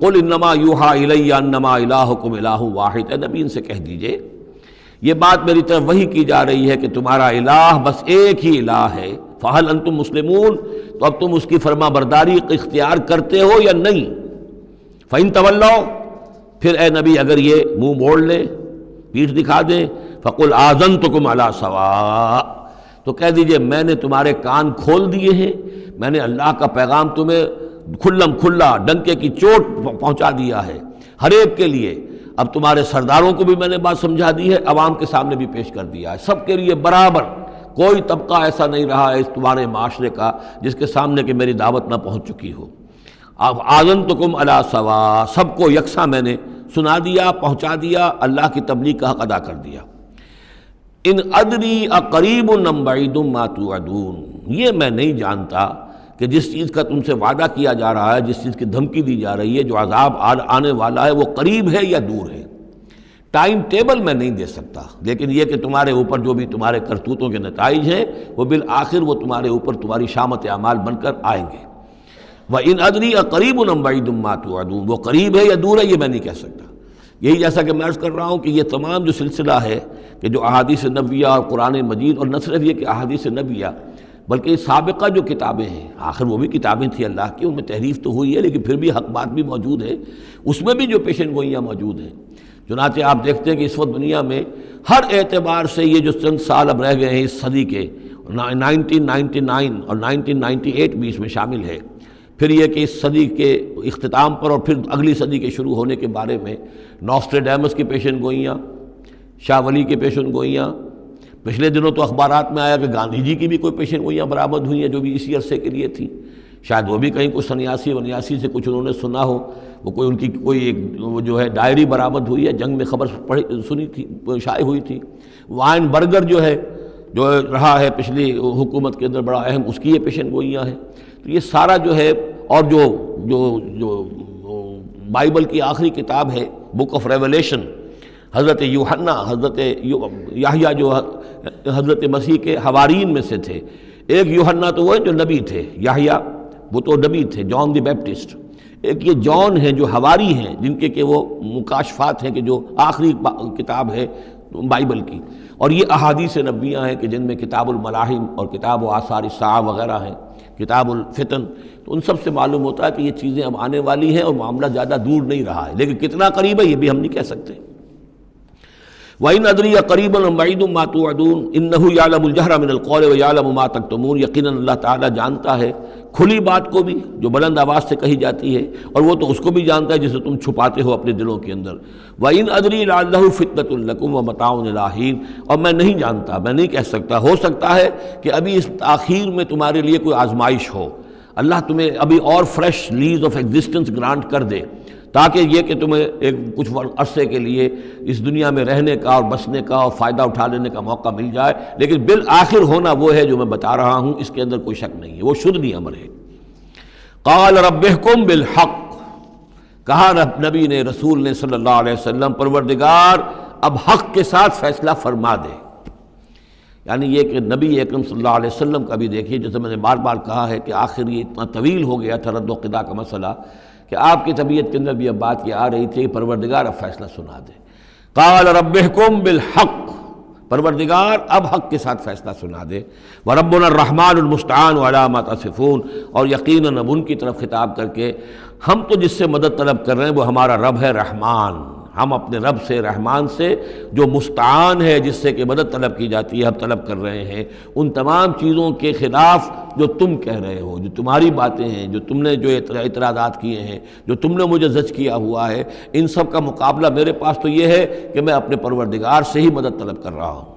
قل انما یوحا الی انما الہکم الہ واحد، اے نبی ان سے کہہ دیجئے یہ بات میری طرف وحی کی جا رہی ہے کہ تمہارا الہ بس ایک ہی الہ ہے، فہل انتم مسلمون، تو اب تم اس کی فرما برداری اختیار کرتے ہو یا نہیں؟ فإن تولوا، پھر اے نبی اگر یہ منہ موڑ لیں، پیٹھ دکھا دیں، فقل آذنتکم علی سواء، تو کہہ دیجئے میں نے تمہارے کان کھول دیے ہیں، میں نے اللہ کا پیغام تمہیں کھلم کھلا ڈنکے کی چوٹ پہنچا دیا ہے ہر ایک کے لیے۔ اب تمہارے سرداروں کو بھی میں نے بات سمجھا دی ہے، عوام کے سامنے بھی پیش کر دیا ہے، سب کے لیے برابر، کوئی طبقہ ایسا نہیں رہا ہے اس تمہارے معاشرے کا جس کے سامنے کہ میری دعوت نہ پہنچ چکی ہو۔ اب آذنتکم علی سواء، سب کو یکساں میں نے سنا دیا، پہنچا دیا، اللہ کی تبلیغ کا حق ادا کر دیا۔ ان ادری اقریب ام بعید ما توعدون، یہ میں نہیں جانتا کہ جس چیز کا تم سے وعدہ کیا جا رہا ہے، جس چیز کی دھمکی دی جا رہی ہے، جو عذاب آنے والا ہے، وہ قریب ہے یا دور ہے۔ ٹائم ٹیبل میں نہیں دے سکتا، لیکن یہ کہ تمہارے اوپر جو بھی تمہارے کرتوتوں کے نتائج ہیں وہ بالآخر وہ تمہارے اوپر تمہاری شامت اعمال بن کر آئیں گے۔ وَإِنْ أَدْرِي أَقَرِيبٌ أَمْ بَعِيدٌ مَا تُوعَدُونَ، وہ قریب ہے یا دور ہے یہ میں نہیں کہہ سکتا۔ یہی جیسا کہ میں عرض کر رہا ہوں کہ یہ تمام جو سلسلہ ہے کہ جو احادیث نبویہ اور قرآن مجید، اور نہ صرف یہ کہ احادیث نبویہ بلکہ سابقہ جو کتابیں ہیں، آخر وہ بھی کتابیں تھیں اللہ کی، ان میں تحریف تو ہوئی ہے لیکن پھر بھی حق بات بھی موجود ہے، اس میں بھی جو پیشن گوئیاں موجود ہیں۔ چنانچہ آپ دیکھتے ہیں کہ اس وقت دنیا میں ہر اعتبار سے یہ جو چند سال اب رہ گئے ہیں اس صدی کے، 1999 اور 1998 بھی اس میں شامل ہے، پھر یہ کہ اس صدی کے اختتام پر اور پھر اگلی صدی کے شروع ہونے کے بارے میں نوسٹریڈیمس کی پیشن گوئیاں، شاہ ولی کی پیشن گوئیاں، پچھلے دنوں تو اخبارات میں آیا کہ گاندھی جی کی بھی کوئی پیشن گوئیاں برآمد ہوئی ہیں جو بھی اسی عرصے کے لیے تھیں، شاید وہ بھی کہیں کوئی سنیاسی سے کچھ انہوں نے سنا ہو، وہ کوئی ان کی کوئی ایک وہ جو ہے ڈائری برآمد ہوئی ہے، جنگ میں خبر سنی تھی، شائع ہوئی تھی۔ وائن برگر جو ہے جو رہا ہے پچھلی حکومت کے اندر بڑا اہم، اس کی یہ پیشن گوئیاں ہیں۔ تو یہ سارا جو ہے، اور جو بائبل کی آخری کتاب ہے بک آف ریولیشن، حضرت یوحنا، حضرت یحییٰ جو حضرت مسیح کے حوارین میں سے تھے، ایک یوحنا تو وہ جو نبی تھے، یحییٰ وہ تو نبی تھے، جان دی بیپٹسٹ، ایک یہ جان ہیں جو حواری ہیں جن کے کہ وہ مکاشفات ہیں کہ جو آخری کتاب ہے بائبل کی، اور یہ احادیث نبویہ ہیں کہ جن میں کتاب الملاحم اور کتاب و آثار الساعہ وغیرہ ہیں، کتاب الفتن، تو ان سب سے معلوم ہوتا ہے کہ یہ چیزیں اب آنے والی ہیں اور معاملہ زیادہ دور نہیں رہا ہے، لیکن کتنا قریب ہے یہ بھی ہم نہیں کہہ سکتے۔ وَإِنْ أَدْرِي أَقَرِيبٌ أَمْ بَعِيدٌ مَا تُوعَدُونَ إِنَّهُ يَعْلَمُ الْجَهْرَ مِنَ الْقَوْلِ وَيَعْلَمُ مَا تَكْتُمُونَ، یقیناً اللہ تعالیٰ جانتا ہے کھلی بات کو بھی جو بلند آواز سے کہی جاتی ہے، اور وہ تو اس کو بھی جانتا ہے جسے تم چھپاتے ہو اپنے دلوں کے اندر۔ وَإِنْ أَدْرِي لَعَلَّهُ فِتْنَةٌ لَكُمْ وَمَتَاعٌ إِلَىٰ حِينٍ، اور میں نہیں جانتا، میں نہیں کہہ سکتا، ہو سکتا ہے کہ ابھی اس تاخیر میں تمہارے لیے کوئی آزمائش ہو، اللہ تمہیں ابھی اور fresh lease of existence grant کر دے، تاکہ یہ کہ تمہیں ایک کچھ عرصے کے لیے اس دنیا میں رہنے کا اور بسنے کا اور فائدہ اٹھا لینے کا موقع مل جائے، لیکن بالآخر ہونا وہ ہے جو میں بتا رہا ہوں، اس کے اندر کوئی شک نہیں ہے، وہ شدنی امر ہے۔ قال رب احکم بالحق، کہا نبی نے، رسول نے صلی اللہ علیہ وسلم، پروردگار اب حق کے ساتھ فیصلہ فرما دے۔ یعنی یہ کہ نبی اکرم صلی اللہ علیہ وسلم کا بھی دیکھیے، جیسے میں نے بار بار کہا ہے کہ آخر یہ اتنا طویل ہو گیا تھا رد و قضا کا مسئلہ کہ آپ کی طبیعت کے اندر بھی اب بات یہ آ رہی تھی کہ پروردگار اب فیصلہ سنا دے۔ قال رب احکم بالحق، پروردگار اب حق کے ساتھ فیصلہ سنا دے۔ وربنا الرحمن المستعان علی ما تصفون، اور یقیناً اب ان کی طرف خطاب کر کے، ہم تو جس سے مدد طلب کر رہے ہیں وہ ہمارا رب ہے رحمان، ہم اپنے رب سے رحمان سے جو مستعان ہے، جس سے کہ مدد طلب کی جاتی ہے، ہم طلب کر رہے ہیں ان تمام چیزوں کے خلاف جو تم کہہ رہے ہو، جو تمہاری باتیں ہیں، جو تم نے جو اعتراضات کیے ہیں، جو تم نے مجھے زج کیا ہوا ہے، ان سب کا مقابلہ میرے پاس تو یہ ہے کہ میں اپنے پروردگار سے ہی مدد طلب کر رہا ہوں۔